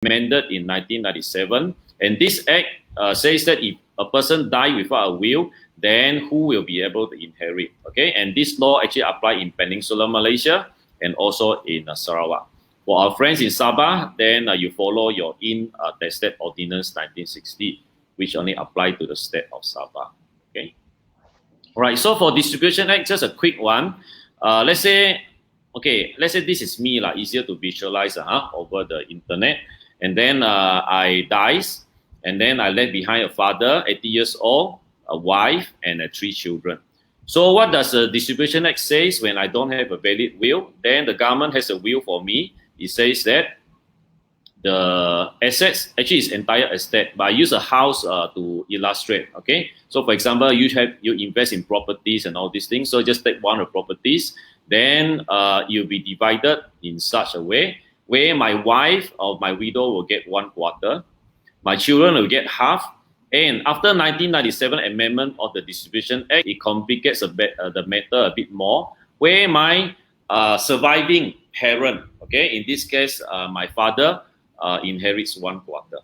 amended in 1997. And this act says that if a person dies without a will, then who will be able to inherit? Okay, and this law actually applies in Peninsular Malaysia and also in Sarawak. For our friends in Sabah, then you follow your in-tested Ordinance 1960, which only apply to the state of Sabah. Okay. All right. So for Distribution Act, just a quick one. Let's say this is me, easier to visualize over the internet. And then I dies, and then I left behind a father, 80 years old, a wife, and 3 children. So what does the Distribution Act says when I don't have a valid will? Then the government has a will for me. It says that the assets actually is entire estate, but I use a house to illustrate. Okay, so for example, you invest in properties and all these things. So just take one of the properties, then you'll be divided in such a way where my wife or my widow will get 1/4, my children will get half. And after 1997 amendment of the Distribution Act, it complicates the matter a bit more, where my surviving parent, okay, in this case, my father inherits 1/4.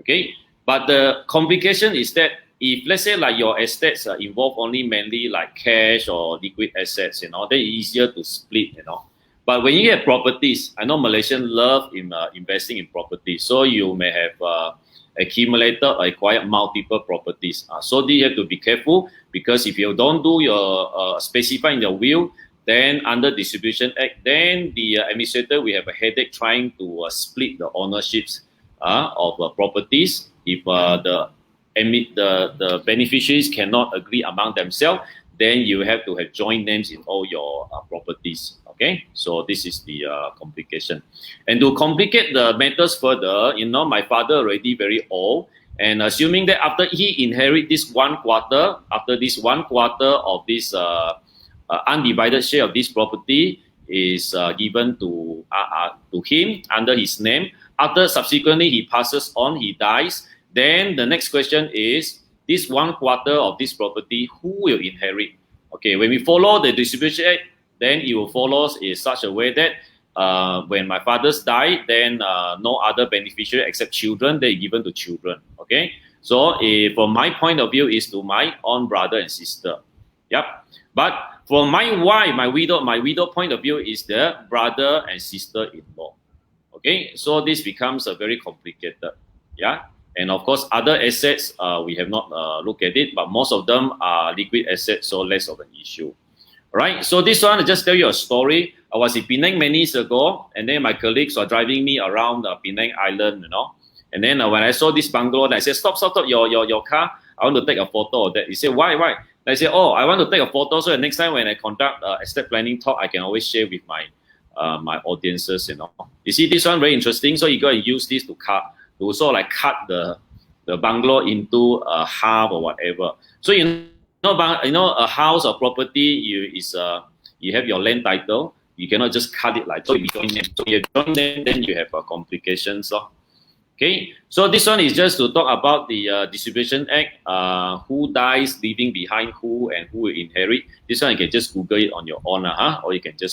Okay, but the complication is that if let's say your assets involve only mainly cash or liquid assets, then it's easier to split, But when you have properties, I know Malaysians love investing in properties, so you may have accumulated or acquired multiple properties. So you have to be careful, because if you don't do your specify in your will, then under Distribution Act, then the administrator will have a headache trying to split the ownerships of properties. If the beneficiaries cannot agree among themselves, then you have to have joint names in all your properties. Okay, so this is the complication. And to complicate the matters further, my father already very old, and assuming that after he inherit this 1/4, after this 1/4 of this undivided share of this property is given to him under his name. After subsequently he passes on, he dies. Then the next question is, this 1/4 of this property, who will inherit? Okay, when we follow the Distribution Act, then it will follow in such a way that when my fathers die, then no other beneficiary except children, they're given to children. Okay, so from my point of view, is to my own brother and sister. Yep. But from my wife, my widow point of view is the brother and sister-in-law. Okay, so this becomes a very complicated. Yeah, and of course other assets we have not looked at it, but most of them are liquid assets, so less of an issue. All right, so this one, I just tell you a story. I was in Penang many years ago, and then my colleagues were driving me around Penang Island, And then when I saw this bungalow, I said, stop, your car. I want to take a photo of that. He said, why? I said, I want to take a photo, so the next time when I conduct estate planning talk, I can always share with my my audiences, You see this one very interesting. So you go and use this to cut the bungalow into half or whatever. So a house or property, you have your land title. You cannot just cut it like so. If you join them, then you have complications. Okay, so this one is just to talk about the Distribution Act, who dies, leaving behind who, and who will inherit. This one you can just Google it on your own, or you can just